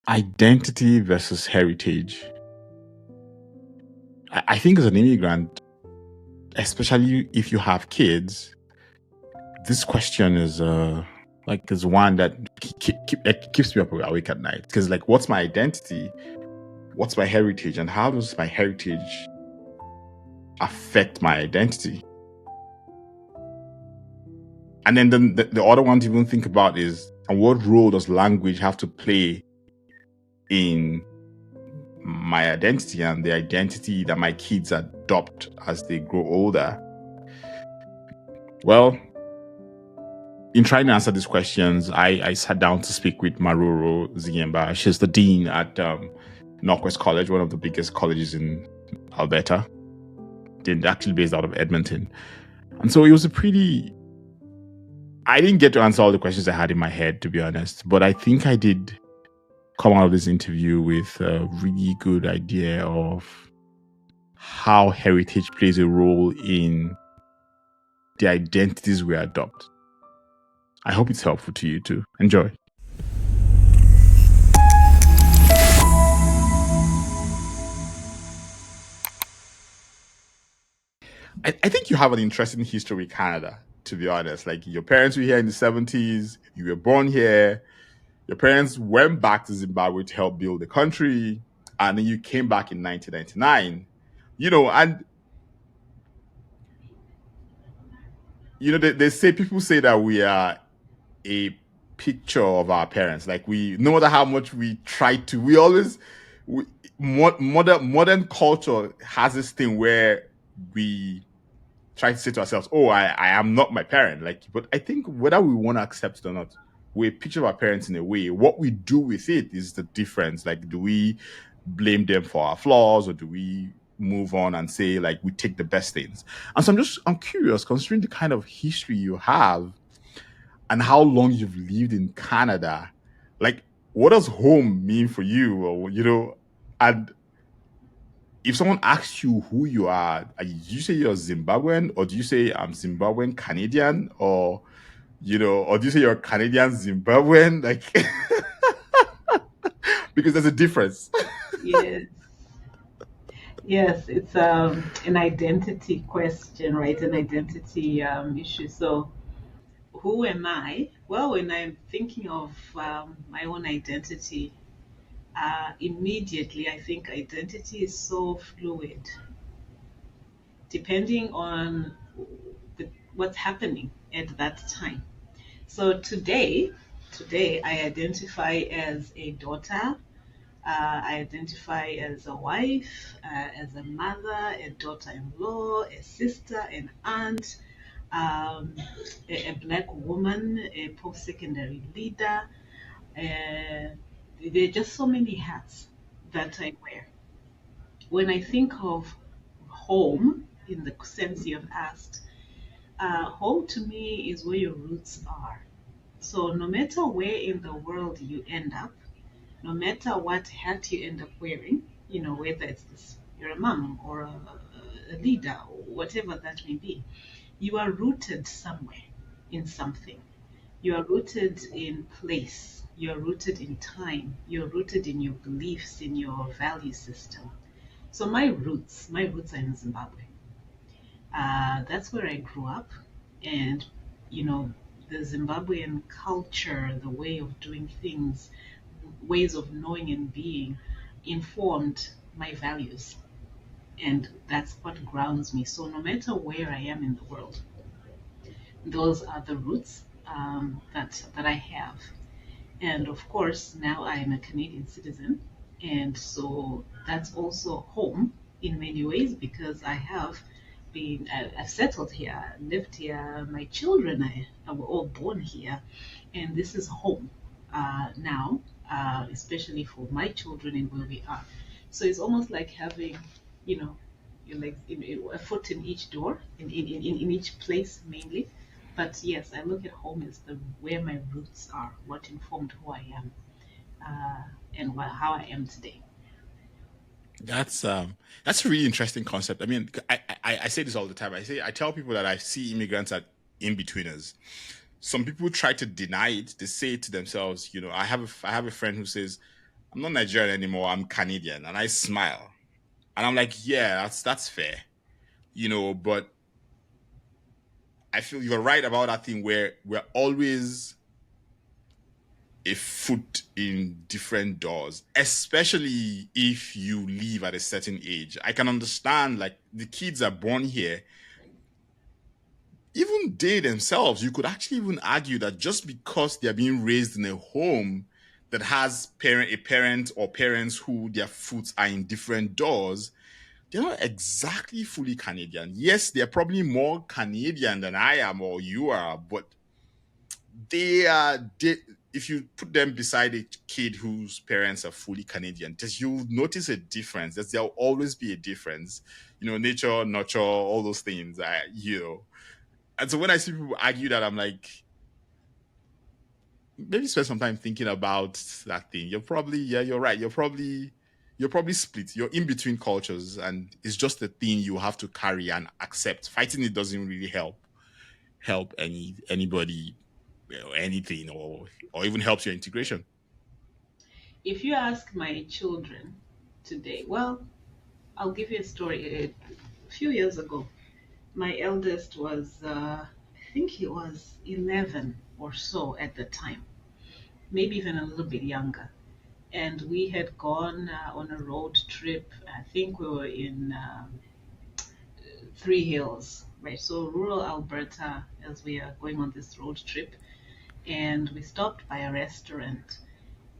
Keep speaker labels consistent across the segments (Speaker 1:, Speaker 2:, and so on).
Speaker 1: Identity versus heritage. I think as an immigrant, especially if you have kids, this question is is one that keeps me up awake at night. Because like, what's my identity? What's my heritage? And how does my heritage affect my identity? And then the other one to even think about is, and what role does language have to play in my identity and the identity that my kids adopt as they grow older? Well, in trying to answer these questions, I sat down to speak with Maroro Zinyemba. She's the dean at NorQuest College, one of the biggest colleges in Alberta. They're actually based out of Edmonton. And so it was I didn't get to answer all the questions I had in my head, to be honest, but I think I did come out of this interview with a really good idea of how heritage plays a role in the identities we adopt. I hope it's helpful to you too. Enjoy. I think you have an interesting history with Canada, to be honest. Like, your parents were here in the 70s, you were born here, your parents went back to Zimbabwe to help build the country, and then you came back in 1999. People say that we are a picture of our parents. Like, no matter how much we try to, modern culture has this thing where we try to say to ourselves, "Oh, I am not my parent." Like, but I think whether we want to accept it or not, we picture our parents in a way. What we do with it is the difference. Like, do we blame them for our flaws, or do we move on and say, like, we take the best things? And so I'm curious, considering the kind of history you have and how long you've lived in Canada, like, what does home mean for you? Or, and if someone asks you who you are, do you say you're Zimbabwean, or do you say I'm Zimbabwean-Canadian, or or do you say you're Canadian Zimbabwean? Like, because there's a difference.
Speaker 2: Yes. Yes, it's an identity question, right? An identity issue. So, who am I? Well, when I'm thinking of my own identity, immediately I think identity is so fluid, depending on what's happening at that time. So today I identify as a daughter. I identify as a wife, as a mother, a daughter-in-law, a sister, an aunt, a black woman, a post-secondary leader. There are just so many hats that I wear. When I think of home, in the sense you have asked, home to me is where your roots are. So no matter where in the world you end up, no matter what hat you end up wearing, whether it's you're a mom or a leader or whatever that may be, you are rooted somewhere in something. You are rooted in place. You are rooted in time. You're rooted in your beliefs, in your value system. So my roots are in Zimbabwe. That's where I grew up, and you know, the Zimbabwean culture, the way of doing things, ways of knowing and being, informed my values, and that's what grounds me. So no matter where I am in the world, those are the roots that I have. And of course, now I am a Canadian citizen, and so that's also home in many ways because I've settled here, lived here. My children were all born here, and this is home now, especially for my children and where we are. So it's almost like having, you know, a foot in each door, in each place mainly. But yes, I look at home as where my roots are, what informed who I am, and how I am today.
Speaker 1: That's a really interesting concept. I mean, I say this all the time. I tell people that I see immigrants as in-betweeners. Some people try to deny it. They say it to themselves. I have a friend who says, I'm not Nigerian anymore. I'm Canadian. And I smile. And I'm like, yeah, that's fair. But I feel you're right about that thing where we're always a foot in different doors, especially if you leave at a certain age. I can understand, like, the kids are born here. Even they themselves, you could actually even argue that just because they're being raised in a home that has a parent or parents who their foot are in different doors, they're not exactly fully Canadian. Yes, they're probably more Canadian than I am or you are, but if you put them beside a kid whose parents are fully Canadian, you'll notice a difference. There'll always be a difference. Nature, nurture, all those things. And so when I see people argue that, I'm like, maybe spend some time thinking about that thing. Yeah, you're right. You're probably split. You're in between cultures, and it's just a thing you have to carry and accept. Fighting it doesn't really help anybody, anything, or even helps your integration.
Speaker 2: If you ask my children today, well, I'll give you a story. A few years ago, my eldest was, I think he was 11 or so at the time, maybe even a little bit younger. And we had gone on a road trip. I think we were in Three Hills, right? So rural Alberta, as we are going on this road trip. And we stopped by a restaurant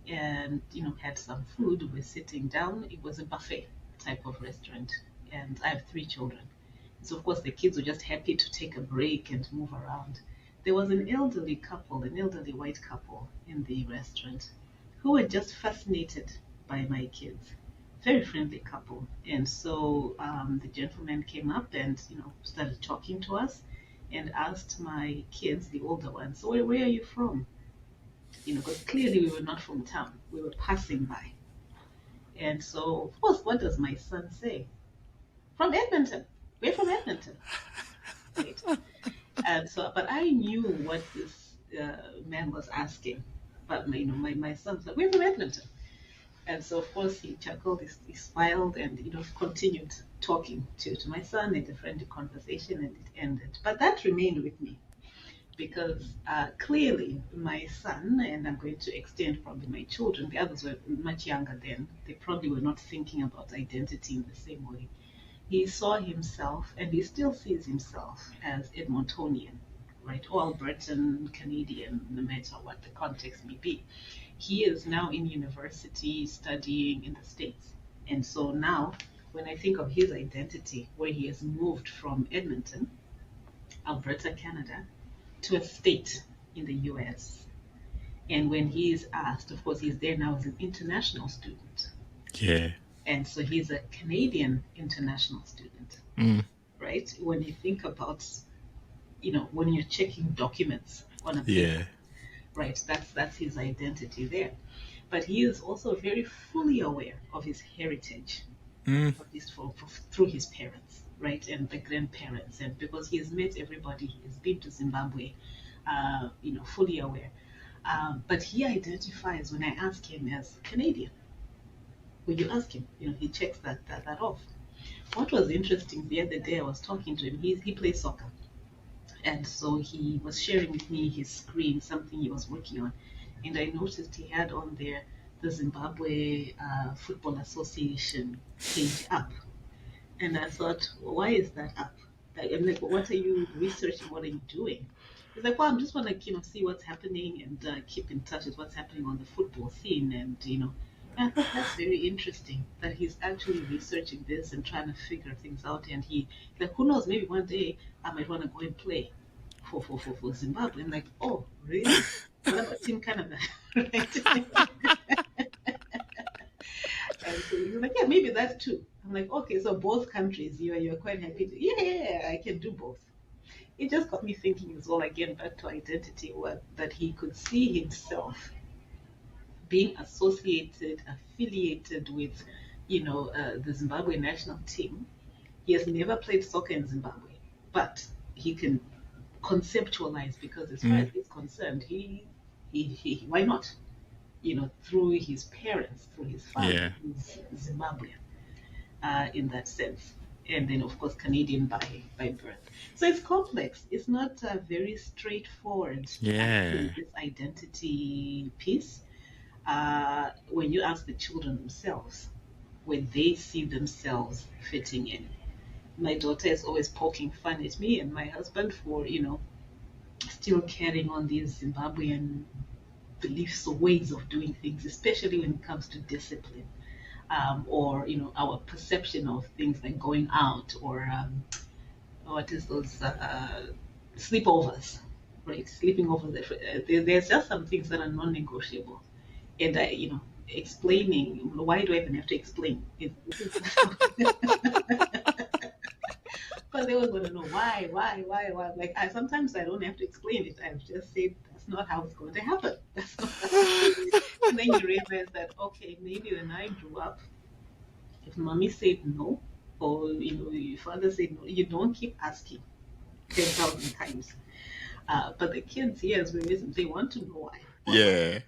Speaker 2: and had some food. We're sitting down. It was a buffet type of restaurant, and I have three children, so of course the kids were just happy to take a break and move around. There was an elderly couple, an elderly white couple in the restaurant, who were just fascinated by my kids. Very friendly couple, and so the gentleman came up and started talking to us, and asked my kids, the older ones, so where are you from? Because clearly we were not from town. We were passing by. And so, of course, what does my son say? From Edmonton. We're from Edmonton. Right? And so, but I knew what this man was asking. But my son's like, we're from Edmonton. And so, of course, he chuckled, he smiled, and continued talking to my son in a friendly conversation, and it ended. But that remained with me because clearly my son, and I'm going to extend probably my children, the others were much younger then, they probably were not thinking about identity in the same way. He saw himself, and he still sees himself, as Edmontonian, right? Or Albertan Canadian, no matter what the context may be. He is now in university studying in the States. And so now, when I think of his identity, where he has moved from Edmonton, Alberta, Canada, to a state in the US. And when he is asked, of course, he's there now as an international student.
Speaker 1: Yeah.
Speaker 2: And so he's a Canadian international student, right? When you think about, when you're checking documents on a paper,
Speaker 1: Yeah.
Speaker 2: right? That's his identity there. But he is also very fully aware of his heritage, at least through his parents, right, and the grandparents, and because he has met everybody, he has been to Zimbabwe, fully aware. But he identifies, when I ask him, as Canadian. When you ask him, he checks that off. What was interesting the other day, I was talking to him. He plays soccer, and so he was sharing with me his screen, something he was working on, and I noticed he had on there the Zimbabwe Football Association page up, and I thought, well, why is that up? I'm like, well, what are you researching? What are you doing? He's like, well, I'm just want to see what's happening and keep in touch with what's happening on the football scene, and I thought that's very interesting that he's actually researching this and trying to figure things out. And like, who knows, maybe one day I might want to go and play for Zimbabwe. I'm like, oh, really? What about Team Canada? And so he's like, yeah, maybe that too. I'm like, okay, so both countries, you're quite happy to, yeah, I can do both. It just got me thinking as well, again, back to identity, that he could see himself being affiliated with, the Zimbabwe national team. He has never played soccer in Zimbabwe, but he can conceptualize, because as far as he's concerned, he why not? through his parents, through his father,
Speaker 1: Yeah.
Speaker 2: who's Zimbabwean in that sense. And then, of course, Canadian by birth. So it's complex. It's not very straightforward,
Speaker 1: Yeah.
Speaker 2: actually, this identity piece. When you ask the children themselves, where they see themselves fitting in. My daughter is always poking fun at me and my husband for, still carrying on these Zimbabwean beliefs or ways of doing things, especially when it comes to discipline, or our perception of things like going out, or what is those sleepovers, right? Sleeping over there's just some things that are non-negotiable, and explaining, why do I even have to explain? But they always want to know why. Like sometimes I don't have to explain it. I've just said that's not how it's going to happen. That's not how and then you realize that, okay, maybe when I grew up, if mommy said no, or your father said no, you don't keep asking 10,000 times. But the kids, yes, they want to know why. Why
Speaker 1: Yeah.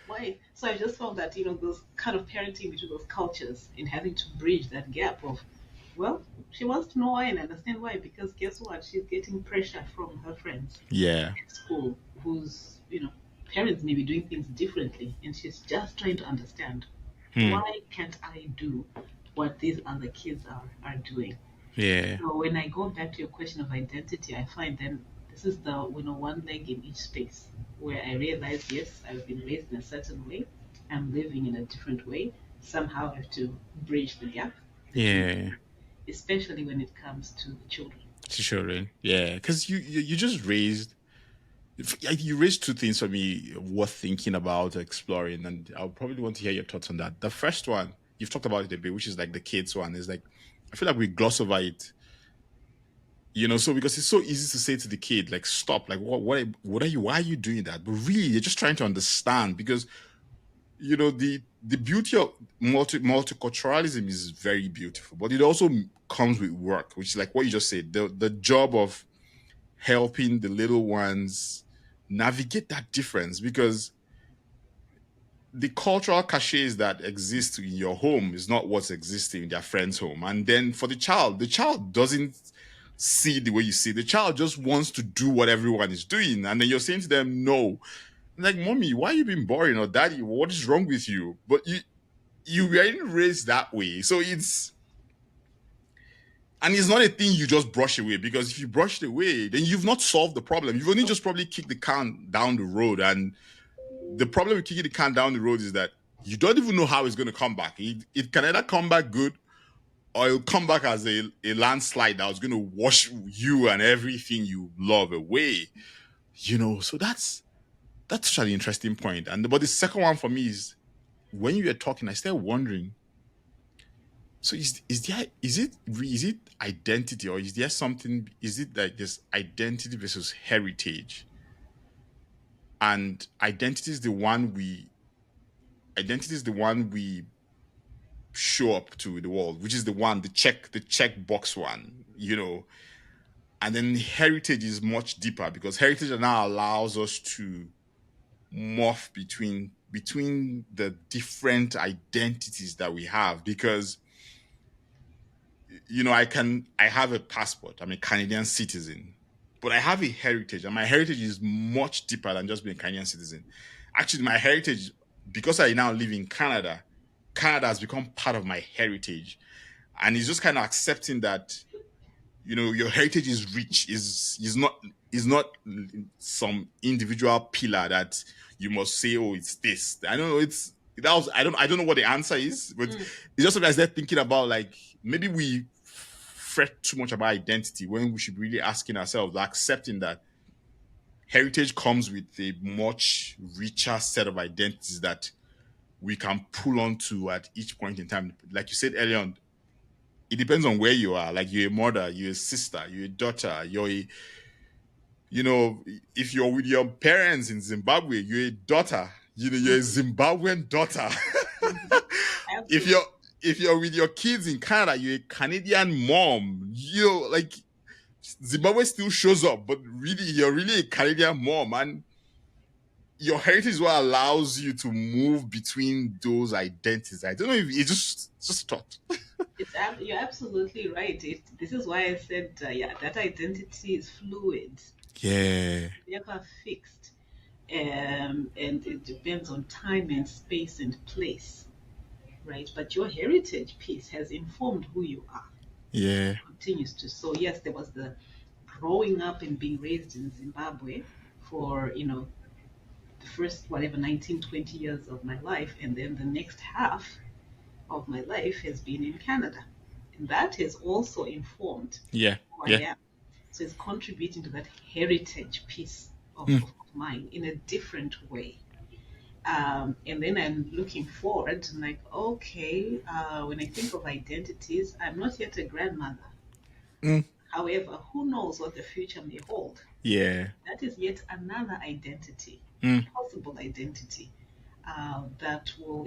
Speaker 2: why? So I just found that those kind of parenting between those cultures and having to bridge that gap of, well, she wants to know why and understand why, because guess what? She's getting pressure from her friends
Speaker 1: Yeah.
Speaker 2: at school, whose parents may be doing things differently, and she's just trying to understand,
Speaker 1: Hmm.
Speaker 2: why can't I do what these other kids are doing?
Speaker 1: Yeah.
Speaker 2: So when I go back to your question of identity, I find then this is the one leg in each space, where I realize, yes, I've been raised in a certain way, I'm living in a different way. Somehow I have to bridge the gap between the
Speaker 1: Yeah.
Speaker 2: two, especially when it comes to the children.
Speaker 1: To children. Yeah. Because you just raised you raised two things for me worth thinking about, exploring, and I'll probably want to hear your thoughts on that. The first one, you've talked about it a bit, which is like the kids one, is like I feel like we gloss over it, so because it's so easy to say to the kid, like, stop, like what are you, why are you doing that? But really, you're just trying to understand because the beauty of multiculturalism is very beautiful, but it also comes with work, which is like what you just said, the job of helping the little ones navigate that difference, because the cultural cliches that exist in your home is not what's existing in their friend's home. And then for the child doesn't see the way you see. The child just wants to do what everyone is doing. And then you're saying to them, no. Like, mommy, why are you being boring? Or daddy, what is wrong with you? But you weren't raised that way. So it's not a thing you just brush away, because if you brush it away, then you've not solved the problem. You've only just probably kicked the can down the road. And the problem with kicking the can down the road is that you don't even know how it's going to come back. It can either come back good, or it'll come back as a landslide that was going to wash you and everything you love away. So that's such an interesting point. And but the second one for me is, when you were talking, I started wondering. So is it identity, or is there something? Is it like this identity versus heritage? And identity is the one we show up to the world, which is the check box one, and then heritage is much deeper, because heritage now allows us to morph between the different identities that we have, because I have a passport, I'm a Canadian citizen, but I have a heritage, and my heritage is much deeper than just being a Canadian citizen. Actually, my heritage, because I now live in Canada has become part of my heritage. And it's just kind of accepting that your heritage is rich, is not some individual pillar that you must say, oh, it's this. I don't know, I don't know what the answer is, but it's just something I started thinking about, like, maybe we fret too much about identity when we should be really asking ourselves, accepting that heritage comes with a much richer set of identities that we can pull onto at each point in time. Like you said earlier on, it depends on where you are. Like, you're a mother, you're a sister, you're a daughter, if you're with your parents in Zimbabwe, you're a daughter. You're a Zimbabwean daughter. if
Speaker 2: Absolutely.
Speaker 1: you're if you're with your kids in Canada, you're a Canadian mom. Like, Zimbabwe still shows up, but really, you're really a Canadian mom. And your heritage is what allows you to move between those identities. I don't know if it's just thought.
Speaker 2: You're absolutely right. This is why I said, yeah, that identity is fluid,
Speaker 1: Yeah.
Speaker 2: never fixed, and it depends on time and space and place, right? But your heritage piece has informed who you are.
Speaker 1: Yeah.
Speaker 2: Continues to. So yes, there was the growing up and being raised in Zimbabwe for the first whatever 19, 20 years of my life, and then the next half of my life has been in Canada. And that has also informed
Speaker 1: Yeah.
Speaker 2: who I
Speaker 1: Yeah.
Speaker 2: am. So it's contributing to that heritage piece
Speaker 1: Mm.
Speaker 2: of mine in a different way. And then I'm looking forward, I'm like, okay, when I think of identities, I'm not yet a grandmother.
Speaker 1: Mm.
Speaker 2: However, who knows what the future may hold?
Speaker 1: Yeah.
Speaker 2: That is yet another identity,
Speaker 1: Mm.
Speaker 2: possible identity that will,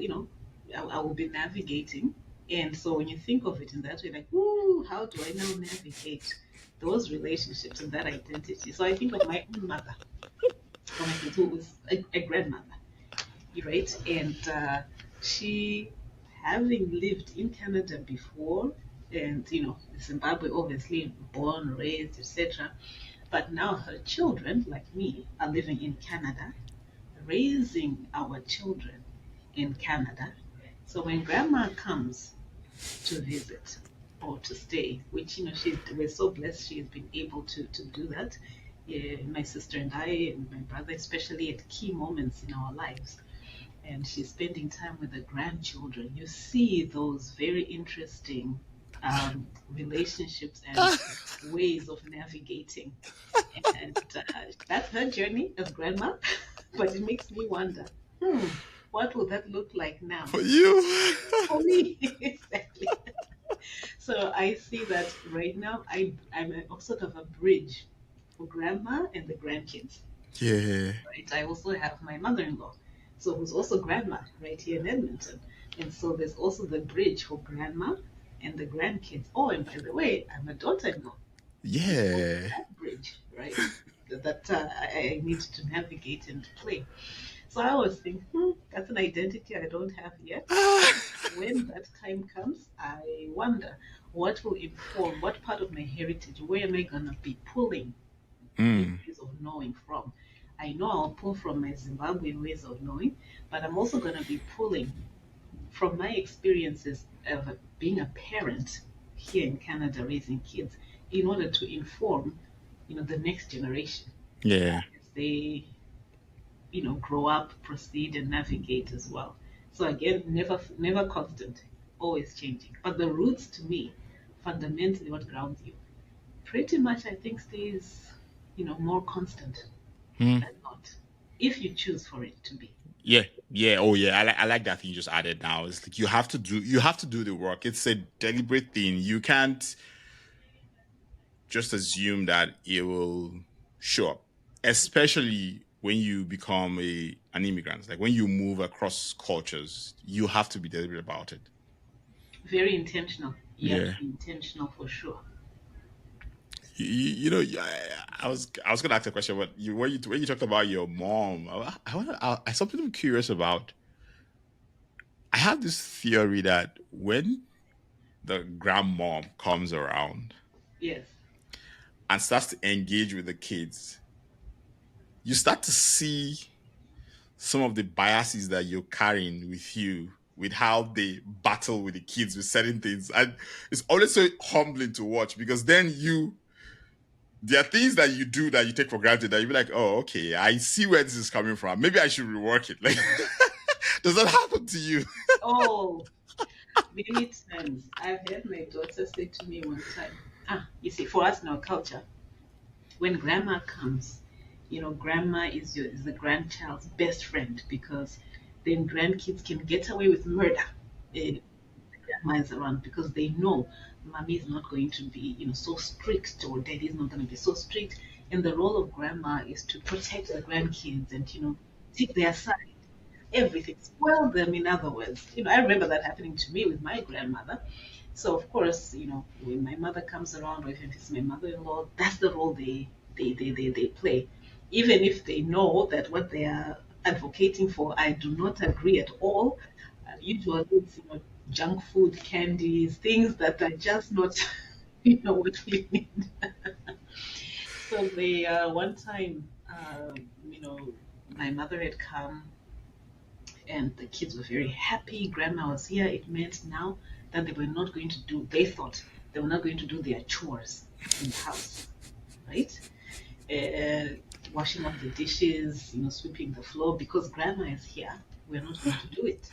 Speaker 2: I will be navigating. And so when you think of it in that way, like, ooh, how do I now navigate those relationships and that identity? So I think of my own mother, for instance, who was a grandmother, right? And she, having lived in Canada before, and Zimbabwe, obviously born, raised, etc. But now her children, like me, are living in Canada, raising our children in Canada. So when grandma comes to visit or to stay, which we're so blessed she has been able to do that. Yeah, my sister and I, and my brother, especially at key moments in our lives, and she's spending time with the grandchildren. You see those very interesting relationships and ways of navigating. And that's her journey as grandma. But it makes me wonder, what will that look like now
Speaker 1: For you.
Speaker 2: for me? Exactly. So I see that right now I'm sort of a bridge for grandma and the grandkids.
Speaker 1: Yeah.
Speaker 2: Right? I also have my mother-in-law, so who's also grandma right here in Edmonton, and so there's also the bridge for grandma and the grandkids. Oh, and by the way, I'm a daughter-in-law. There's also
Speaker 1: Yeah.
Speaker 2: that bridge, right? That I need to navigate and play. So I always think, that's an identity I don't have yet. When that time comes, I wonder what will inform what part of my heritage, where am I going to be pulling these
Speaker 1: Mm.
Speaker 2: ways of knowing from. I know I'll pull from my Zimbabwean ways of knowing, but I'm also going to be pulling from my experiences of being a parent here in Canada, raising kids, in order to inform, the next generation
Speaker 1: Yeah.
Speaker 2: as they, grow up, proceed, and navigate as well. So again, never constant, always changing. But the roots, to me, fundamentally, what grounds you, pretty much, I think, stays, more constant
Speaker 1: Mm.
Speaker 2: than not, if you choose for it to be.
Speaker 1: Yeah. Yeah. Oh yeah. I like that thing you just added now. It's like you have to do the work. It's a deliberate thing. You can't just assume that it will show up. Especially when you become an immigrant. Like when you move across cultures, you have to be deliberate about it.
Speaker 2: Very intentional. You have to
Speaker 1: Yeah.
Speaker 2: be intentional for sure.
Speaker 1: I was gonna ask a question, but when you talked about your mom, I something I'm curious about. I have this theory that when the grandmom comes around
Speaker 2: Yes.
Speaker 1: and starts to engage with the kids, you start to see some of the biases that you're carrying with you, with how they battle with the kids with certain things, and it's always so humbling to watch because then there are things that you do that you take for granted that you be like, oh, okay, I see where this is coming from. Maybe I should rework it. Like, does that happen to you?
Speaker 2: Oh, many times. I've had my daughter say to me one time, you see, for us in our culture, when grandma comes, grandma is the grandchild's best friend because then grandkids can get away with murder. Grandma is around because they know mommy is not going to be, so strict, or daddy is not going to be so strict. And the role of grandma is to protect the grandkids and, take their side, everything, spoil them, in other words. I remember that happening to me with my grandmother. So, of course, when my mother comes around, or if it's my mother in law, that's the role they play. Even if they know that what they are advocating for. I do not agree at all. Usually, it's junk food, candies, things that are just not what we need. So they one time, my mother had come and the kids were very happy. Grandma was here. It meant now that they were not going to do. They thought they were not going to do their chores in the house, right? Uh, Washing up the dishes, sweeping the floor because grandma is here. We're not going to do it.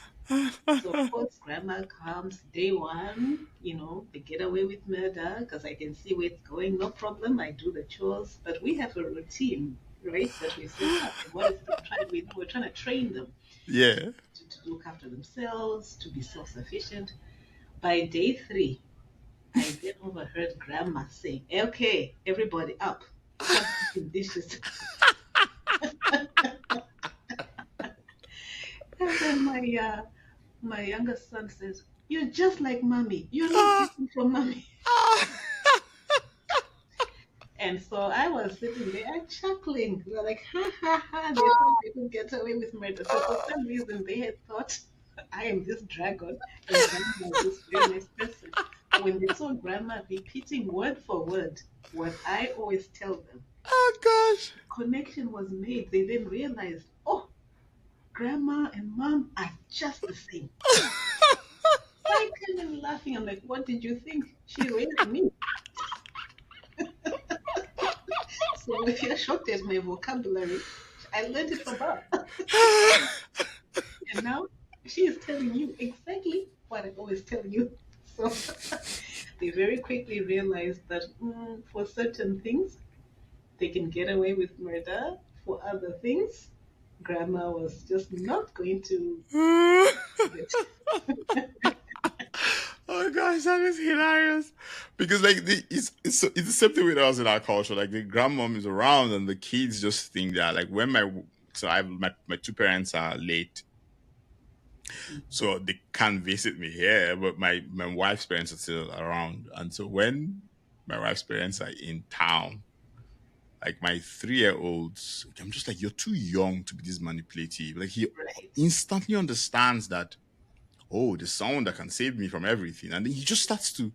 Speaker 2: So of course, grandma comes day one. They get away with murder because I can see where it's going. No problem. I do the chores, but we have a routine, right? That we set up. And what is the trying? We're trying to train them
Speaker 1: Yeah.
Speaker 2: to look after themselves, to be self-sufficient. By day 3, I then overheard grandma saying, "Okay, everybody up, start washing dishes." And then my younger son says, "You're just like mommy. You're not different from mommy." And so I was sitting there chuckling. They were like, ha ha ha. They thought they could get away with murder. So for some reason, they had thought I am this dragon and grandma is this very nice person. When they saw grandma repeating word for word what I always tell them,
Speaker 1: Oh gosh.
Speaker 2: connection was made. They then realized, oh, grandma and mom are just the same. I came in laughing. I'm like, what did you think? She raised me. So if you're shocked at my vocabulary, I learned it from her. And now she is telling you exactly what I always tell you. So they very quickly realized that for certain things, they can get away with murder. For other things, grandma was just not going to.
Speaker 1: Oh gosh, that is hilarious. Because like it's the same thing with us in our culture. Like the grandmom is around and the kids just think that like when my two parents are late, so they can't visit me here, but my wife's parents are still around. And so when my wife's parents are in town, like my 3-year-olds, I'm just like, you're too young to be this manipulative. Like he
Speaker 2: Right.
Speaker 1: instantly understands that, oh, there's someone that can save me from everything. And then he just starts to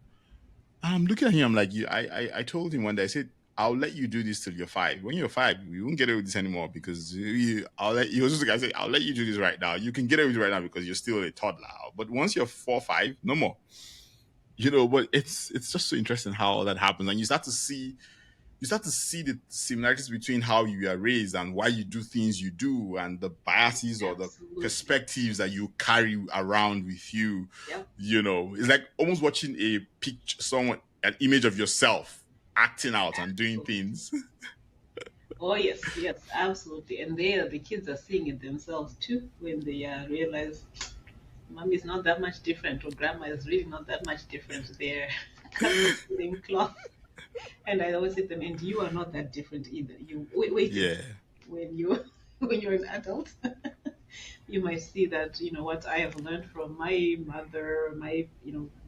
Speaker 1: I'm looking at him, I'm like, I told him one day, I said, I'll let you do this till you're 5. When you're 5, we won't get away with this anymore because he was just the guy say, I'll let you do this right now. You can get away with it right now because you're still a toddler. But once you're 4, 5, no more. But it's just so interesting how all that happens. And you start to see the similarities between how you are raised and why you do things you do and the biases or the
Speaker 2: Absolutely.
Speaker 1: perspectives that you carry around with you.
Speaker 2: Yep.
Speaker 1: It's like almost watching a picture, an image of yourself acting out and doing
Speaker 2: Absolutely.
Speaker 1: things.
Speaker 2: Oh yes, yes, absolutely. And the kids are seeing it themselves too when they realize mommy is not that much different or grandma is really not that much different. They're cut from the same cloth. And I always say to them, and you are not that different either. You wait
Speaker 1: Yeah.
Speaker 2: when you when you're an adult, you might see that what I have learned from my mother, my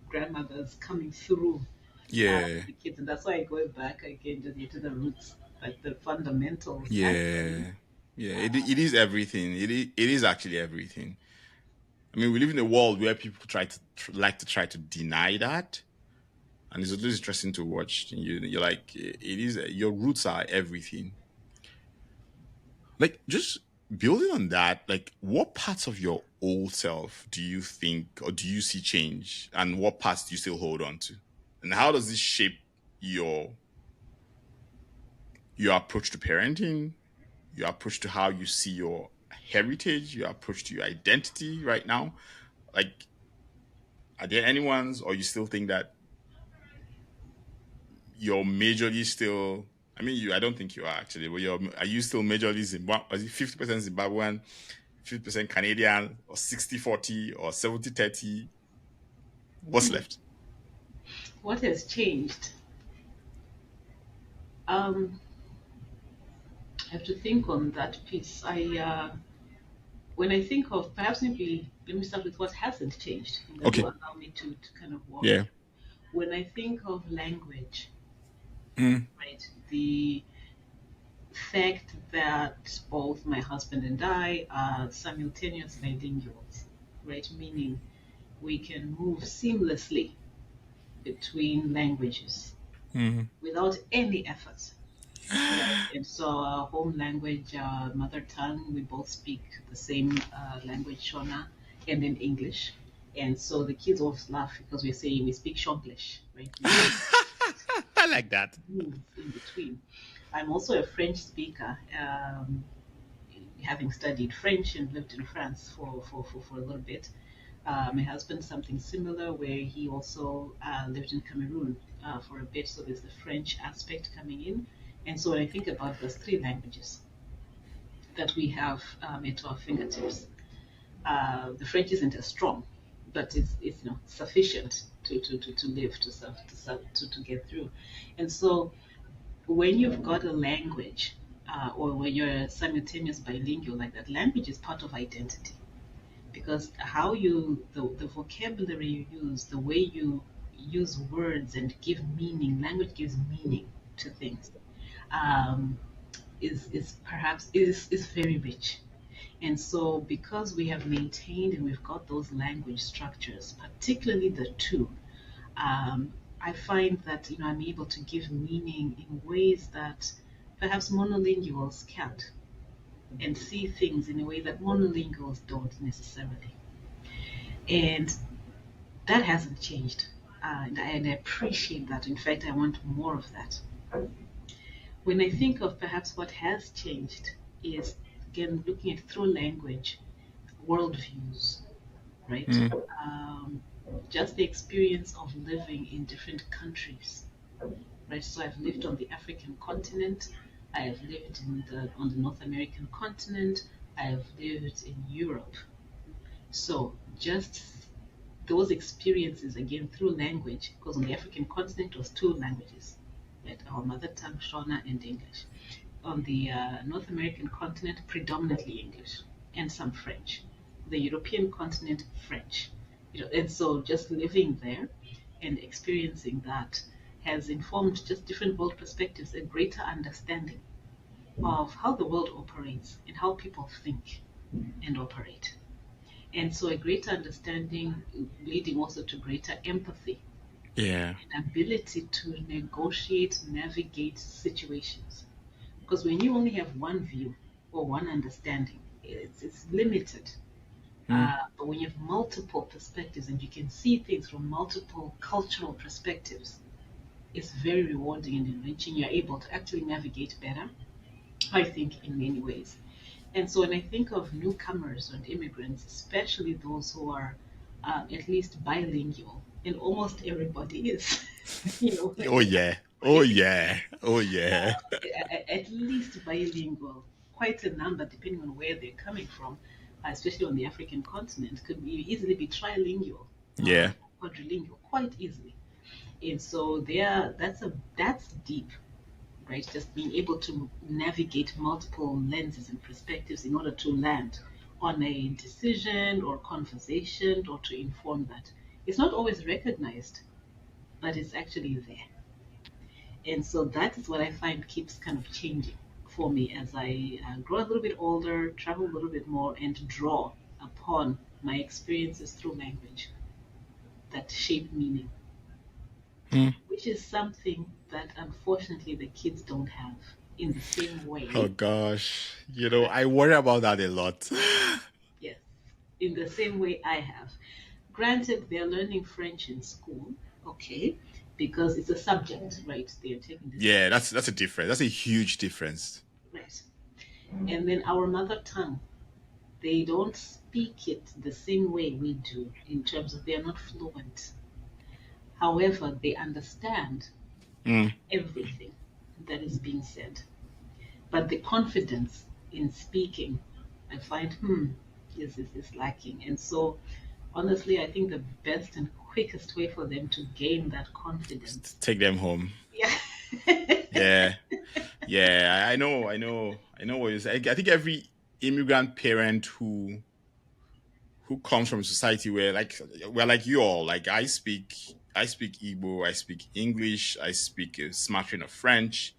Speaker 2: grandmothers coming through
Speaker 1: Yeah.
Speaker 2: the kids, and that's why I go back again to the roots, like the fundamentals. Actually,
Speaker 1: Yeah. Yeah. It is everything. It is actually everything. I mean, we live in a world where people like to try to deny that. And it's always interesting to watch. You're like, it is, your roots are everything. Like, just building on that, like, what parts of your old self do you think or do you see change? And what parts do you still hold on to? And how does this shape your your approach to parenting, your approach to how you see your heritage, your approach to your identity right now? Like, are there any ones, or you still think that you're majorly still? I mean, I don't think you are actually, but are you still majorly Zimbabwe? Is it 50% Zimbabwean, 50% Canadian, or 60-40, or 70-30? What's left?
Speaker 2: what has changed? Um, I have to think on that piece. When I think of perhaps maybe let me start with what hasn't changed, and that will
Speaker 1: Okay.
Speaker 2: allow me to kind of walk
Speaker 1: Yeah.
Speaker 2: through. When I think of language,
Speaker 1: Mm.
Speaker 2: right? The fact that both my husband and I are simultaneous bilinguals, right? Meaning we can move seamlessly between languages
Speaker 3: Mm.
Speaker 2: without any effort. Right. And so our home language, our mother tongue, we both speak the same language, Shona, and then English. And so the kids always laugh because we say we speak Shonglish, right? Meaning
Speaker 3: I like that.
Speaker 2: move in between. I'm also a French speaker, having studied French and lived in France for a little bit. My husband, something similar, where he also lived in Cameroon for a bit, so there's the French aspect coming in. And so when I think about those three languages that we have at our fingertips, the French isn't as strong, but it's sufficient to live, to get through. And so when you've got a language, or when you're simultaneous bilingual like that, language is part of identity, because how the vocabulary you use, the way you use words and give meaning, language gives meaning to things, um, is very rich. And so because we have maintained and we've got those language structures, particularly the two, I find that I'm able to give meaning in ways that perhaps monolinguals can't, and see things in a way that monolinguals don't necessarily. And that hasn't changed. And I appreciate that. In fact, I want more of that. When I think of perhaps what has changed is, again, looking at through language, worldviews, right?
Speaker 3: Mm.
Speaker 2: Just the experience of living in different countries, right? So I've lived on the African continent, I have lived on the North American continent, I have lived in Europe. So just those experiences again through language, because on the African continent it was two languages, right? Our mother tongue, Shona, and English. On the North American continent, predominantly English and some French. The European continent, French. And so just living there and experiencing that has informed just different world perspectives, a greater understanding of how the world operates and how people think and operate. And so a greater understanding leading also to greater empathy,
Speaker 3: Yeah.
Speaker 2: an ability to negotiate, navigate situations. Because when you only have one view or one understanding, it's limited.
Speaker 3: Mm.
Speaker 2: But when you have multiple perspectives and you can see things from multiple cultural perspectives, it's very rewarding and enriching. You're able to actually navigate better, I think, in many ways. And so when I think of newcomers and immigrants, especially those who are at least bilingual, and almost everybody is,
Speaker 3: Oh yeah. Oh yeah. Oh yeah.
Speaker 2: at least bilingual, quite a number depending on where they're coming from, especially on the African continent, could easily be trilingual,
Speaker 3: Yeah.
Speaker 2: quadrilingual, quite easily. And so that's deep, right? Just being able to navigate multiple lenses and perspectives in order to land on a decision or conversation or to inform that. It's not always recognized, but it's actually there. And so that is what I find keeps kind of changing for me as I grow a little bit older, travel a little bit more, and draw upon my experiences through language that shape meaning,
Speaker 3: Mm.
Speaker 2: which is something that unfortunately the kids don't have in the same
Speaker 3: Oh
Speaker 2: way.
Speaker 3: gosh.
Speaker 2: Right.
Speaker 3: I worry about that a lot.
Speaker 2: Yes, in the same way I have. Granted, they're learning French in school, okay, because it's a subject, right? They're taking this
Speaker 3: Yeah,
Speaker 2: subject,
Speaker 3: that's a difference. That's a huge difference.
Speaker 2: right? And then our mother tongue, they don't speak it the same way we do in terms of they're not fluent. However, they understand
Speaker 3: Mm.
Speaker 2: everything that is being said. But the confidence in speaking, I find, is lacking. And so, honestly, I think the best and quickest way for them to gain that confidence.
Speaker 3: Take them home.
Speaker 2: Yeah.
Speaker 3: Yeah. Yeah. I know what you're saying. I think every immigrant parent who comes from a society where we're like you all. Like I speak Igbo, I speak English, I speak a smattering of French.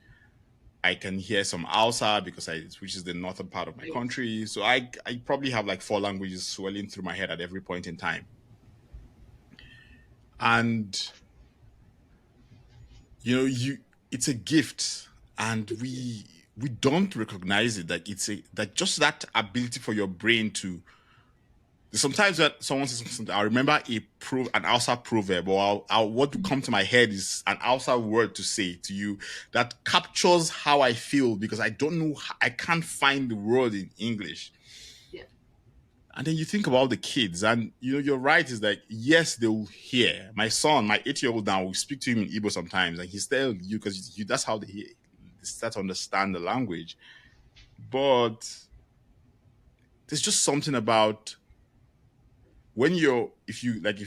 Speaker 3: I can hear some Hausa because which is the northern part of my country. So I probably have like 4 languages swirling through my head at every point in time. And it's a gift, and we don't recognize it, that that just that ability for your brain to. Sometimes when someone says something, I remember an Hausa proverb, or what would come to my head is an Hausa word to say to you that captures how I feel, because I don't know, I can't find the word in English.
Speaker 2: Yeah.
Speaker 3: And then you think about the kids, and you're right, is that yes, they'll hear. My son, my 8-year-old now, we speak to him in Igbo sometimes, and he's still you because that's how they start to understand the language. But there's just something about when if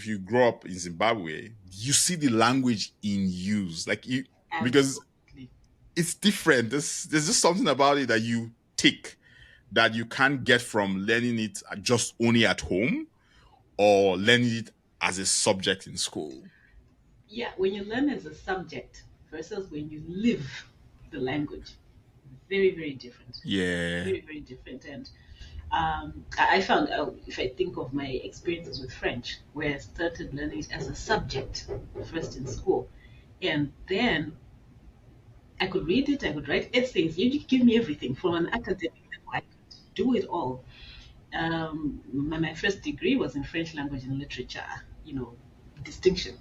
Speaker 3: you grow up in Zimbabwe, you see the language in use, because it's different. There's just something about it that you take that you can't get from learning it just only at home or learning it as a subject in school.
Speaker 2: Yeah, when you learn as a subject versus when you live the language, very, very different.
Speaker 3: Yeah.
Speaker 2: Very, very different. And I found, if I think of my experiences with French, where I started learning it as a subject first in school, and then I could read it, I could write essays. You give me everything from an academic level. I could do it all. My first degree was in French language and literature, distinction.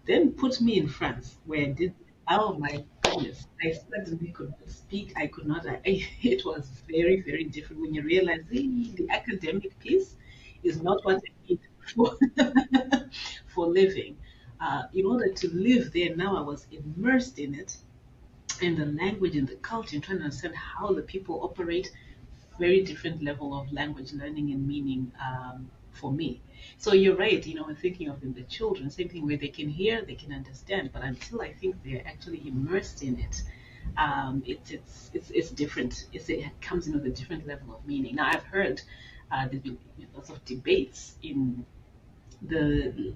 Speaker 2: Then put me in France, where I did, oh my goodness, I suddenly could not speak. I could not, it was very, very different when you realize the academic piece is not what I need for, for living. In order to live there, now I was immersed in it, in the language and the culture, and trying to understand how the people operate. Very different level of language learning and meaning for me. So you're right, when thinking of the children, same thing where they can hear, they can understand, but until I think they're actually immersed in it, it's different. It comes in with a different level of meaning. Now I've heard there's been lots of debates in the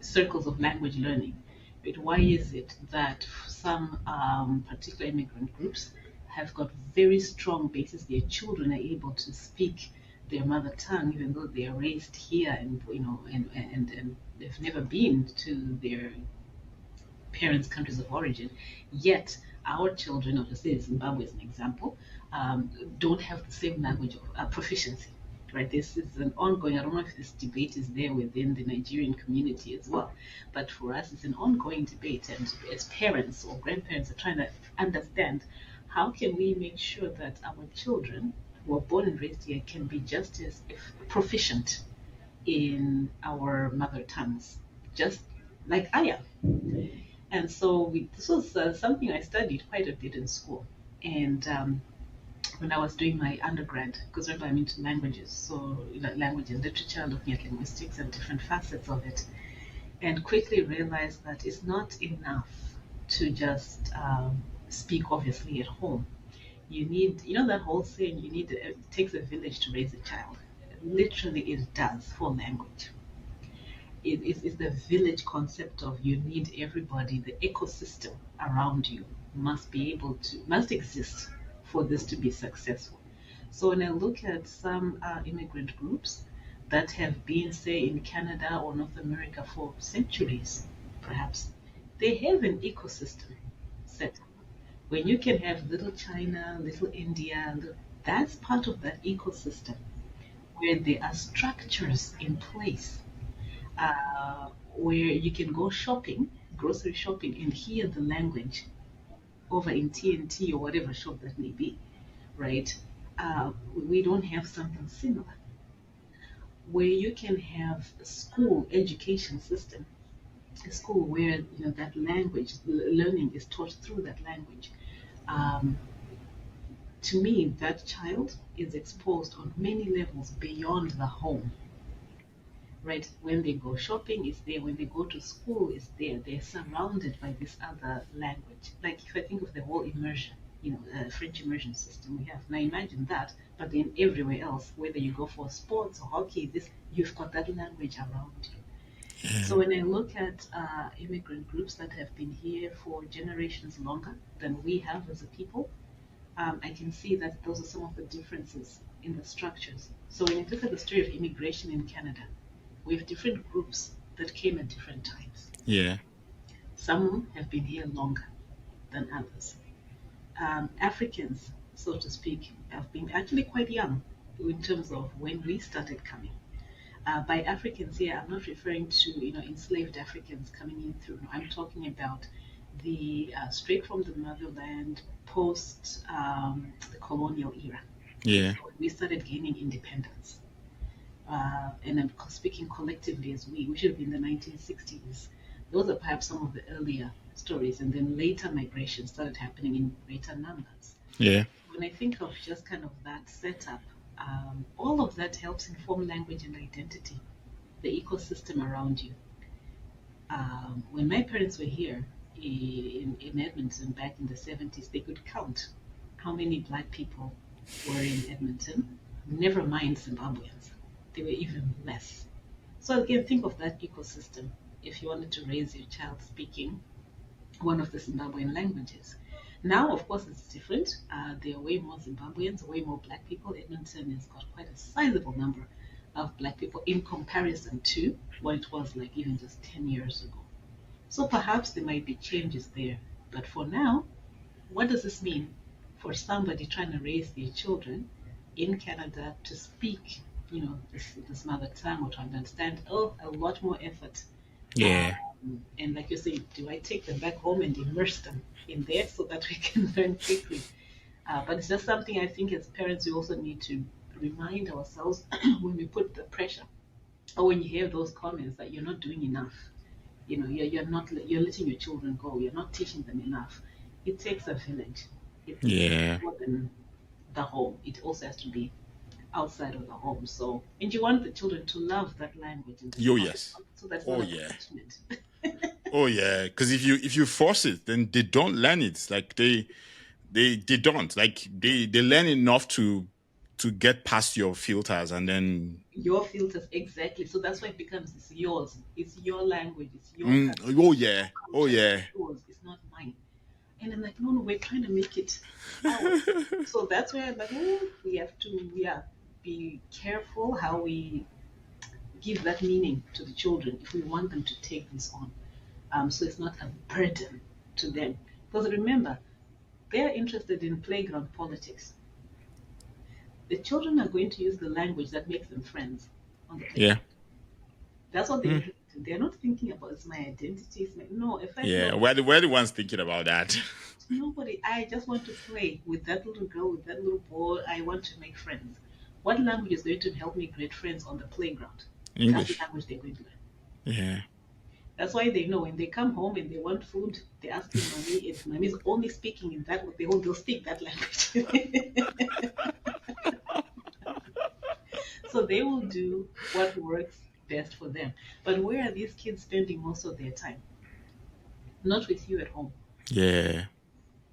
Speaker 2: circles of language learning. But why is it that some particular immigrant groups have got very strong basis? Their children are able to speak their mother tongue, even though they are raised here, and and they've never been to their parents' countries of origin. Yet our children, obviously Zimbabwe as an example, don't have the same language of proficiency. Right, this is an ongoing. I don't know if this debate is there within the Nigerian community as well, but for us, it's an ongoing debate. And as parents or grandparents are trying to understand how can we make sure that our children who are born and raised here can be just as proficient in our mother tongues, just like I am. And so this was something I studied quite a bit in school, and when I was doing my undergrad, because remember I'm into languages, so language and literature, looking at linguistics and different facets of it, and quickly realized that it's not enough to just speak obviously at home. You need, that whole saying, it takes a village to raise a child. Literally, it does for language. It's the village concept of you need everybody, the ecosystem around you must exist for this to be successful. So when I look at some immigrant groups that have been, say, in Canada or North America for centuries, perhaps, they have an ecosystem set up. When you can have little China, little India, that's part of that ecosystem where there are structures in place where you can go shopping, grocery shopping, and hear the language over in TNT or whatever shop that may be, right? We don't have something similar where you can have a school education system, a school where that language learning is taught through that language. To me, that child is exposed on many levels beyond the home. Right, when they go shopping, it's there. When they go to school, it's there. They're surrounded by this other language. Like if I think of the whole immersion, French immersion system we have. Now imagine that, but then everywhere else, whether you go for sports or hockey, you've got that language around you. Yeah. So when I look at immigrant groups that have been here for generations longer than we have as a people, I can see that those are some of the differences in the structures. So when you look at the story of immigration in Canada, we have different groups that came at different times.
Speaker 3: Yeah.
Speaker 2: Some have been here longer than others. Africans, so to speak, have been actually quite young in terms of when we started coming. By Africans here, I'm not referring to enslaved Africans coming in through. No, I'm talking about the straight from the motherland post the colonial era.
Speaker 3: Yeah.
Speaker 2: So we started gaining independence. And I'm speaking collectively as we should have been the 1960s. Those are perhaps some of the earlier stories, and then later migration started happening in greater numbers.
Speaker 3: Yeah.
Speaker 2: When I think of just kind of that setup, all of that helps inform language and identity, the ecosystem around you. When my parents were here in Edmonton back in the 70s, they could count how many black people were in Edmonton, never mind Zimbabweans. They were even less. So again, think of that ecosystem if you wanted to raise your child speaking one of the Zimbabwean languages. Now, of course, it's different. There are way more Zimbabweans, way more black people. Edmonton has got quite a sizable number of black people in comparison to what it was like even just 10 years ago. So perhaps there might be changes there. But for now, what does this mean for somebody trying to raise their children in Canada to speak, this mother tongue or to understand? Oh, a lot more effort.
Speaker 3: Yeah.
Speaker 2: And like you say, do I take them back home and immerse them in there so that we can learn quickly? But it's just something I think as parents we also need to remind ourselves when we put the pressure or when you hear those comments that you're not doing enough. You're letting your children go. You're not teaching them enough. It takes a village. It's more than the home. It also has to be outside of the home. So, and you want the children to love that language.
Speaker 3: Yes.
Speaker 2: So that's not a punishment.
Speaker 3: Oh yeah, because if you force it, then they don't learn it. Like they don't. Like they learn enough to get past your filters, and then
Speaker 2: your filters, exactly. So that's why it becomes it's yours. It's your language. It's your
Speaker 3: oh yeah. It's
Speaker 2: yours. It's not mine. And I'm like, no, we're trying to make it ours. So that's where I'm like, we have to be careful how we give that meaning to the children if we want them to take this on. So it's not a burden to them. Because remember, they're interested in playground politics. The children are going to use the language that makes them friends on the playground.
Speaker 3: Yeah.
Speaker 2: That's what they're interested in. They're not thinking about it's my identity. No, if
Speaker 3: we're the ones thinking about that.
Speaker 2: Nobody. I just want to play with that little girl, with that little boy. I want to make friends. What language is going to help me create friends on the playground?
Speaker 3: English.
Speaker 2: That's the language they're going to learn.
Speaker 3: Yeah.
Speaker 2: That's why they know when they come home and they want food, they ask mommy. If mommy's only speaking in that, they'll speak that language. So they will do what works best for them. But where are these kids spending most of their time? Not with you at home.
Speaker 3: Yeah.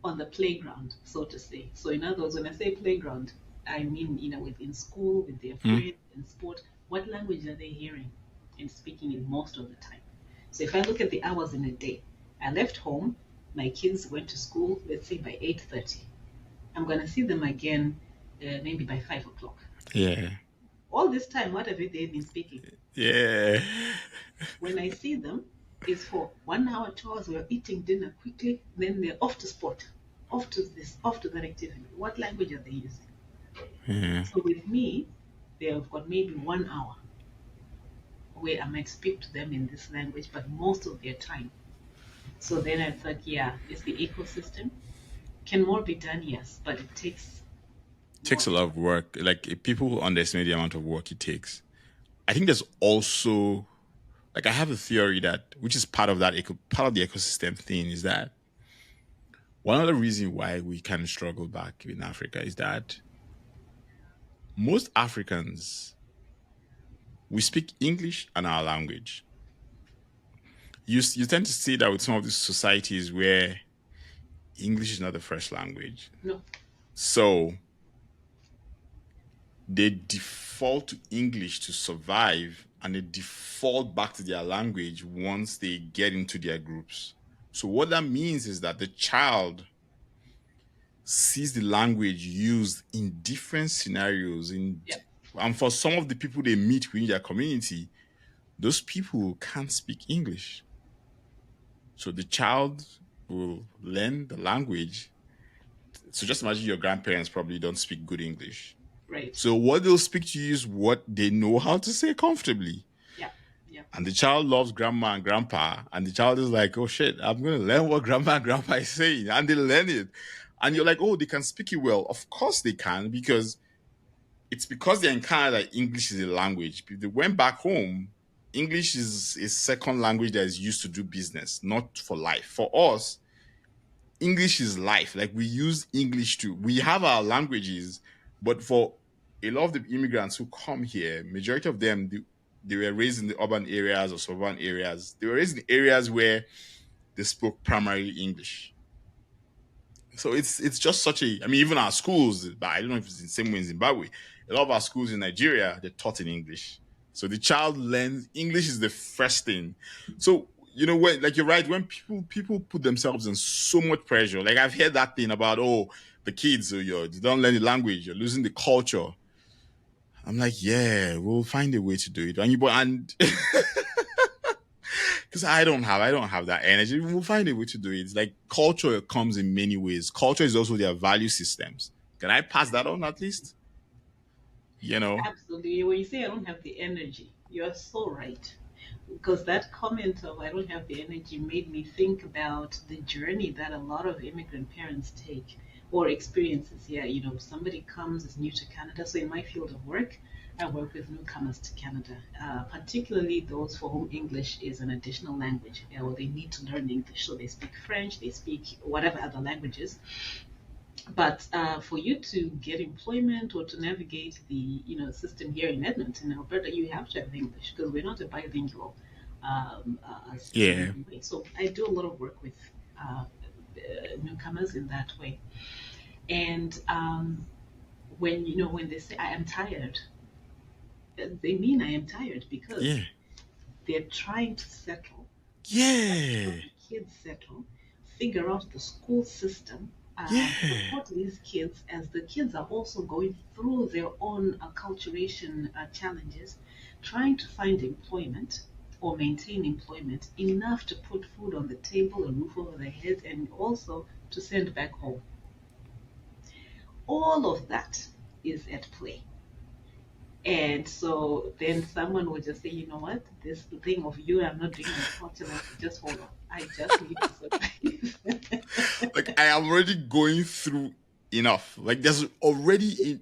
Speaker 2: On the playground, so to say. So in other words, when I say playground, I mean, within school, with their friends, in sport, what language are they hearing and speaking in most of the time? So if I look at the hours in a day, I left home, my kids went to school, let's say by 8:30. I'm going to see them again maybe by 5 o'clock.
Speaker 3: Yeah.
Speaker 2: All this time, what have they been speaking?
Speaker 3: Yeah.
Speaker 2: When I see them, it's for 1 hour, 2 hours, we're eating dinner quickly, then they're off to sport, off to this, off to that activity. What language are they using?
Speaker 3: Yeah.
Speaker 2: So with me, they have got maybe 1 hour where I might speak to them in this language, but most of their time. So then I thought, it's the ecosystem. Can more be done? Yes, but it takes
Speaker 3: a lot of work. Like people underestimate the amount of work it takes. I think there's also, like, I have a theory that, which is part of that part of the ecosystem thing, is that one of the reasons why we kind of struggle back in Africa is that most Africans, we speak English and our language. You tend to see that with some of these societies where English is not the first language.
Speaker 2: No.
Speaker 3: So they default to English to survive, and they default back to their language once they get into their groups. So what that means is that the child's sees the language used in different scenarios. And for some of the people they meet within their community, those people can't speak English. So the child will learn the language. So just imagine your grandparents probably don't speak good English.
Speaker 2: Right.
Speaker 3: So what they'll speak to you is what they know how to say comfortably.
Speaker 2: Yeah.
Speaker 3: And the child loves grandma and grandpa. And the child is like, oh shit, I'm going to learn what grandma and grandpa is saying. And they learn it. And you're like, oh, they can speak it well. Of course they can, because it's because they're in Canada, English is a language. If they went back home, English is a second language that is used to do business, not for life. For us, English is life. Like, we use English too. We have our languages, but for a lot of the immigrants who come here, majority of them, they were raised in the urban areas or suburban areas. They were raised in areas where they spoke primarily English. So it's just such a, I mean, even our schools, but I don't know if it's the same way in Zimbabwe. A lot of our schools in Nigeria, they're taught in English. So the child learns English is the first thing. So, you know, when, like, you're right, when people put themselves in so much pressure, like I've heard that thing about, oh, the kids, you don't learn the language, you're losing the culture. I'm like, yeah, we'll find a way to do it. And because I don't have that energy. We'll find a way to do it. It's like, culture comes in many ways. Culture is also their value systems. Can I pass that on at least? You know?
Speaker 2: Absolutely. When you say I don't have the energy, you're so right. Because that comment of I don't have the energy made me think about the journey that a lot of immigrant parents take or experiences. Yeah, you know, somebody comes is new to Canada. So in my field of work, I work with newcomers to Canada, particularly those for whom English is an additional language, or they need to learn English. So they speak French, they speak whatever other languages. But for you to get employment or to navigate the system here in Edmonton, Alberta, you have to have English because we're not a bilingual system
Speaker 3: Yeah.
Speaker 2: anyway. So I do a lot of work with newcomers in that way. And when they say I am tired, they mean I am tired because
Speaker 3: Yeah.
Speaker 2: they're trying to settle.
Speaker 3: Yeah.
Speaker 2: Kids settle, figure out the school system,
Speaker 3: Yeah.
Speaker 2: support these kids as the kids are also going through their own acculturation challenges, trying to find employment or maintain employment enough to put food on the table, a roof over their head, and also to send back home. All of that is at play. And so then someone will just say, you know what, this thing of you, I'm not doing unfortunately, just hold on. I just need to survive.
Speaker 3: Like, I am already going through enough. Like, there's already,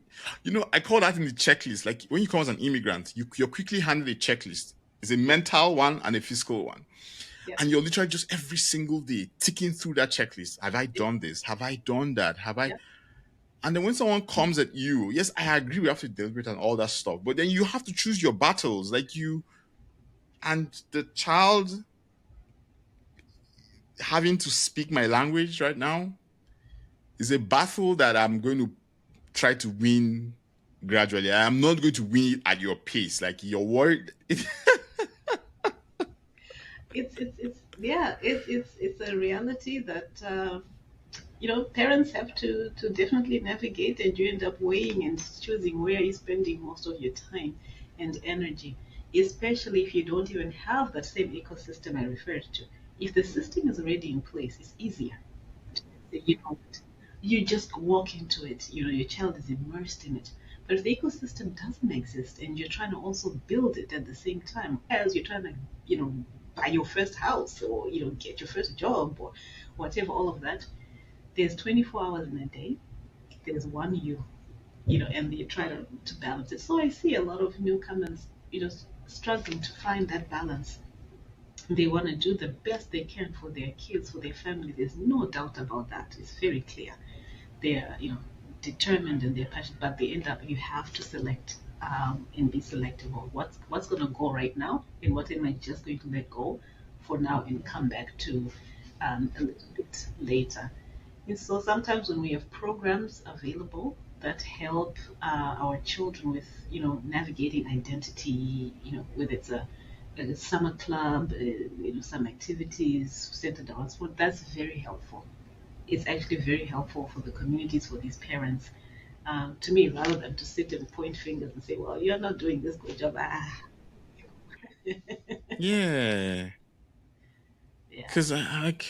Speaker 3: I call that in the checklist. Like, when you come as an immigrant, you're quickly handed a checklist. It's a mental one and a physical one.
Speaker 2: Yeah.
Speaker 3: And you're literally just every single day ticking through that checklist. Have I done this? Have I done that? Have I?
Speaker 2: Yeah.
Speaker 3: And then when someone comes at you, yes, I agree, we have to deliberate and all that stuff. But then you have to choose your battles. Like, and the child having to speak my language right now is a battle that I'm going to try to win gradually. I am not going to win it at your pace. Like, you're worried.
Speaker 2: It's a reality that parents have to definitely navigate, and you end up weighing and choosing where you're spending most of your time and energy, especially if you don't even have that same ecosystem I referred to. If the system is already in place, it's easier. You just walk into it. Your child is immersed in it. But if the ecosystem doesn't exist and you're trying to also build it at the same time as you're trying to, buy your first house or, get your first job or whatever, all of that, there's 24 hours in a day. There's one and you try to balance it. So I see a lot of newcomers, struggling to find that balance. They want to do the best they can for their kids, for their family. There's no doubt about that. It's very clear. They're, determined and they're passionate, but they end up, you have to select and be selective of what's going to go right now and what am I just going to let go for now and come back to a little bit later. And so sometimes when we have programs available that help our children with, navigating identity, whether it's a summer club, some activities centered around sport, that's very helpful. it's actually very helpful for the communities, for these parents, to me, rather than to sit and point fingers and say, well, you're not doing this good job.
Speaker 3: Yeah.
Speaker 2: Yeah.
Speaker 3: Because like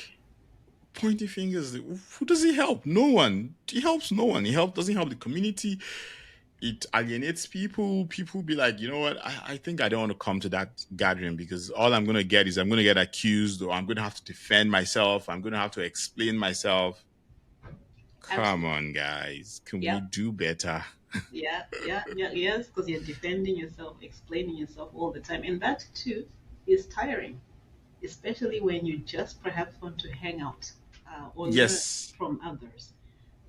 Speaker 3: pointing fingers, who does he help? No one. He helps no one. Doesn't help the community. It alienates people. People be like, you know what? I think I don't want to come to that gathering because all I'm going to get is I'm going to get accused, or I'm going to have to defend myself. I'm going to have to explain myself. Come
Speaker 2: Absolutely.
Speaker 3: on, guys. Can we
Speaker 2: Yeah.
Speaker 3: do better?
Speaker 2: Yes, because you're defending yourself, explaining yourself all the time. And that too is tiring, especially when you just perhaps want to hang out or learn
Speaker 3: Yes.
Speaker 2: from others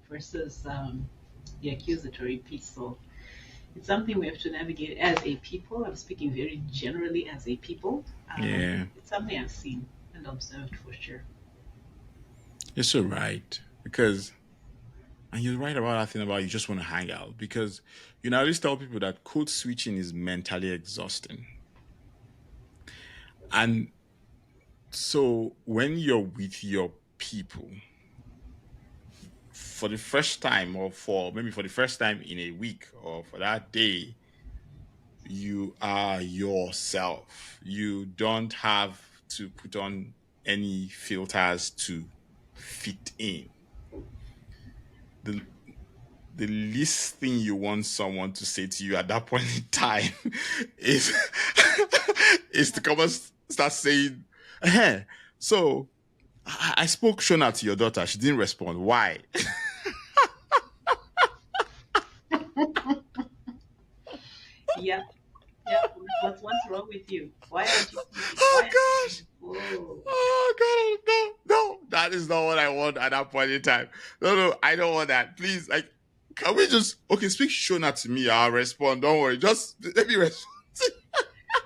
Speaker 2: versus the accusatory piece. So it's something we have to navigate as a people. I'm speaking very generally as a people.
Speaker 3: Yeah.
Speaker 2: It's something I've seen and observed for sure.
Speaker 3: You're so right. And you're right about that thing about you just want to hang out. Because, I always tell people that code switching is mentally exhausting. And so when you're with your people for the first time, or for the first time in a week, or for that day, you are yourself. You don't have to put on any filters to fit in. The least thing you want someone to say to you at that point in time is is to come and start saying, hey, so I spoke Shona to your daughter. She didn't respond. Why?
Speaker 2: Yeah. What's wrong with you? Why aren't you?
Speaker 3: Oh
Speaker 2: Why?
Speaker 3: gosh.
Speaker 2: Oh.
Speaker 3: Oh god, no. That is not what I want at that point in time. No, I don't want that. Please, like, can we just speak Shona to me? I'll respond. Don't worry. Just let me respond.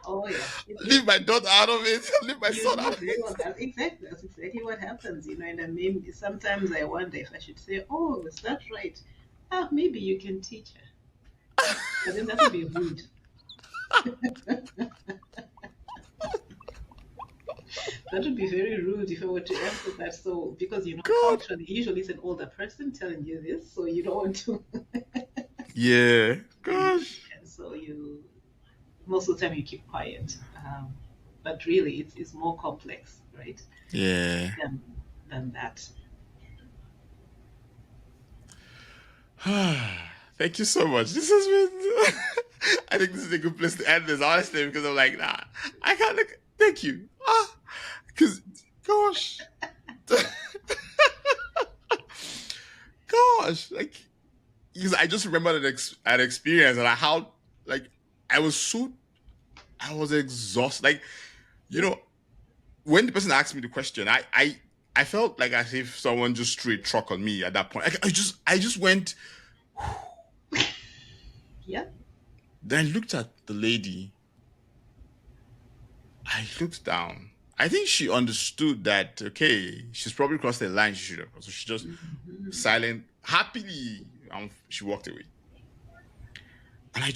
Speaker 2: Oh yeah.
Speaker 3: Leave my daughter out of it. Leave my son out of it.
Speaker 2: Exactly. That's exactly what happens, And I mean, sometimes I wonder if I should say, "Oh, is that right? Maybe you can teach her." But then that would be rude. That would be very rude if I were to answer that. So, because
Speaker 3: God.
Speaker 2: culturally, usually it's an older person telling you this, so you don't want to.
Speaker 3: Yeah. Gosh.
Speaker 2: And so most of the time, you keep quiet. But really, it's more complex, right?
Speaker 3: Yeah.
Speaker 2: Than that.
Speaker 3: Thank you so much. This has been. I think this is a good place to end this, honestly, because I'm like, nah, I can't. Thank you. Because, gosh, gosh, like, because I just remember an experience and how, like, I was exhausted. Like, when the person asked me the question, I felt like as if someone just threw a truck on me at that point. Like, I just went.
Speaker 2: Yeah.
Speaker 3: Then I looked at the lady. I looked down. I think she understood that, okay, she's probably crossed the line she should have crossed. So she just silent, happily, she walked away. And I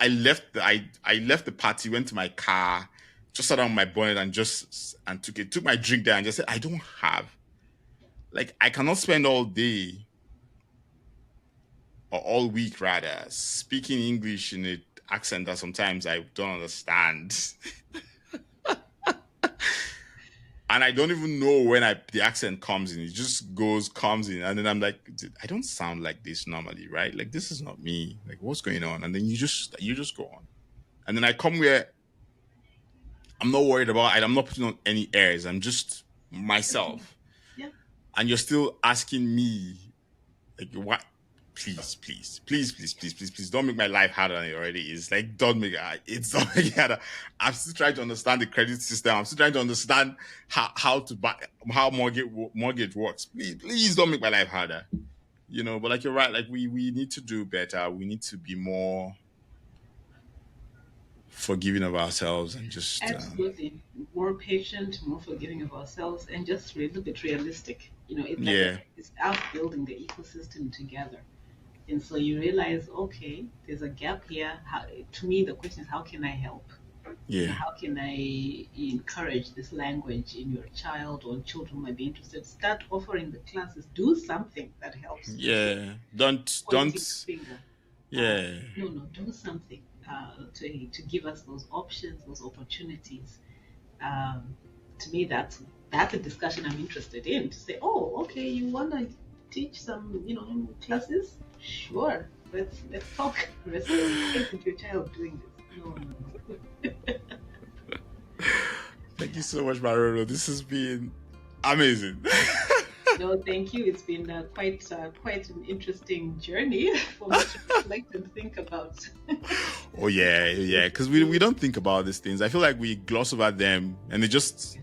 Speaker 3: left the party, went to my car, just sat on my bonnet and took my drink there and just said, I don't have, like, I cannot spend all day or all week rather speaking English in an accent that sometimes I don't understand. And I don't even know when the accent comes in. It just comes in. And then I'm like, I don't sound like this normally, right? Like, this is not me. Like, what's going on? And then you just go on. And then I come where I'm not worried about it. I'm not putting on any airs. I'm just myself.
Speaker 2: Yeah.
Speaker 3: And you're still asking me, like, what? Please, don't make my life harder than it already is. Like, don't make it harder. I'm still trying to understand the credit system. I'm still trying to understand how mortgage works. Please don't make my life harder. But like, you're right. Like, we need to do better. We need to be more forgiving of ourselves and just
Speaker 2: Absolutely. More patient, more forgiving of ourselves, and just a little bit realistic. It's about building the ecosystem together. And so you realize, okay, there's a gap here. To me, the question is, how can I help? You know,
Speaker 3: Yeah.
Speaker 2: how can I encourage this language in your child, or children might be interested? Start offering the classes. Do something that helps.
Speaker 3: Yeah.
Speaker 2: Pointing the finger.
Speaker 3: Yeah.
Speaker 2: No, do something to give us those options, those opportunities. To me, that's a discussion I'm interested in. To say, oh, okay, you want to teach some, classes? Sure, let's talk. Let's with your child doing this. No.
Speaker 3: Thank you so much, Maroro. This has been amazing.
Speaker 2: No, thank you. It's been quite an interesting journey for me to reflect and think about.
Speaker 3: Oh yeah, because we don't think about these things. I feel like we gloss over them, and they just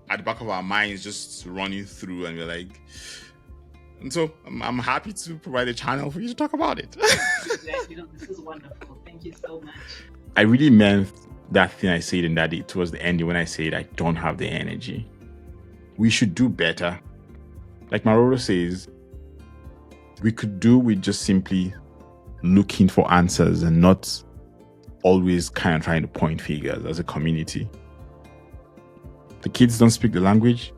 Speaker 3: at the back of our minds, just running through, and we're like. And so I'm happy to provide a channel for you to talk about it.
Speaker 2: This is wonderful. Thank you so much.
Speaker 1: I really meant that thing I said in that towards the end when I said I don't have the energy. We should do better. Like Maroro says, we could do with just simply looking for answers and not always kind of trying to point fingers as a community. The kids don't speak the language.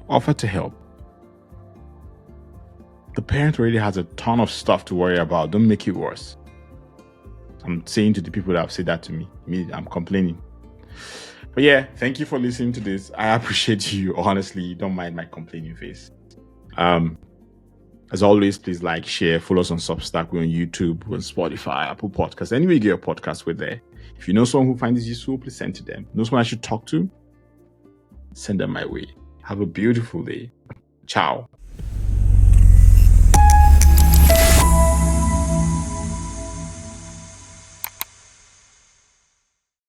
Speaker 1: Offer to help. The parent already has a ton of stuff to worry about. Don't make it worse. I'm saying to the people that have said that to me, I'm complaining. But yeah, thank you for listening to this. I appreciate you. Honestly, don't mind my complaining face. As always, please like, share, follow us on Substack. We're on YouTube, we're on Spotify, Apple Podcasts. Anywhere you get your podcast, we're there. If you know someone who finds this useful, please send to them. Know someone I should talk to? Send them my way. Have a beautiful day. Ciao.